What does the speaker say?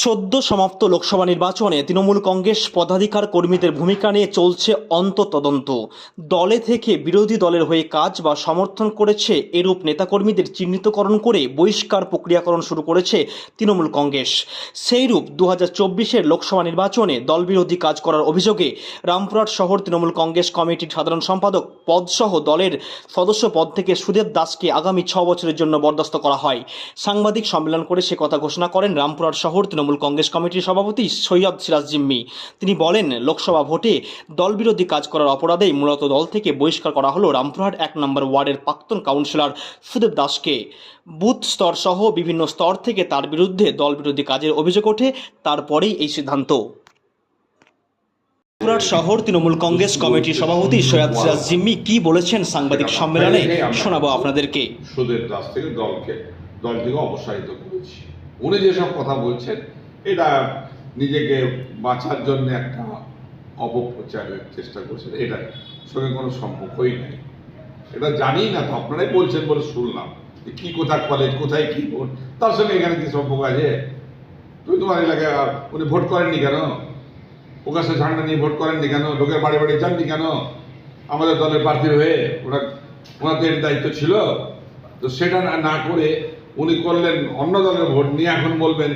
সদ্য সমাপ্ত লোকসভা নির্বাচনে তৃণমূল কংগ্রেস পদাধিকার কর্মীদের ভূমিকা নিয়ে চলছে অন্তঃতদন্ত। দলে থেকে বিরোধী দলের হয়ে কাজ বা সমর্থন করেছে এরূপ নেতাকর্মীদের চিহ্নিতকরণ করে বহিষ্কার প্রক্রিয়াকরণ শুরু করেছে তৃণমূল কংগ্রেস। সেইরূপ 2024-এর লোকসভা নির্বাচনে দলবিরোধী কাজ করার অভিযোগে রামপুরহাট শহর তৃণমূল কংগ্রেস কমিটির সাধারণ সম্পাদক পদসহ দলের সদস্য পদ থেকে সুদেব দাসকে আগামী 6 বছরের জন্য বরখাস্ত করা হয়। সাংবাদিক সম্মেলন করে সে কথা ঘোষণা করেন রামপুরহাট শহর তৃণমূল কংগ্রেস কমিটির সভাপতি সৈয়দ সিরাজ জিম্মি। তিনি বলেন, লোকসভা ভোটে দলবিরোধী কাজ করার অপরাধেই মূলত দল থেকে বহিষ্কার করা হলো রামপুরহাট 1 নম্বর ওয়ার্ডের প্রাক্তন কাউন্সিলর সুদেব দাসকে। বুথ স্তর সহ বিভিন্ন স্তর থেকে তার বিরুদ্ধে দলবিরোধী কাজের অভিযোগ ওঠে, তারপরেই এই সিদ্ধান্ত। রামপুরহাট শহর তৃণমূল কংগ্রেস কমিটির সভাপতি সৈয়দ সিরাজ জিম্মি কি বলেছেন সাংবাদিক সম্মেলনে শোনাবো আপনাদেরকে। সুদেব দাস থেকে দল থেকে অপসারিত করেছি। উনি যেসব কথা বলছেন এটা নিজেকে বাঁচার জন্য একটা অপপ্রচারের চেষ্টা করছেন, এটার সঙ্গে কোনো সম্পর্কই নেই। এটা জানি না, তো আপনারাই বলছেন বলে শুনলাম যে কি কোথায় কলেজ, কোথায় কি ভোট, তার সঙ্গে এখানে কি সম্পর্ক আছে? তুমি তোমার এলাকায় উনি ভোট করেননি কেন? প্রকাশ্যে ঝান্ডা নিয়ে ভোট করেননি কেন? লোকের বাড়ি বাড়ি যাননি কেন আমাদের দলের প্রার্থীর হয়ে? ওনার তো এর দায়িত্ব ছিল। তো সেটা না করে উনি করলেন অন্য দলের ভোট নিয়ে, এখন বলবেন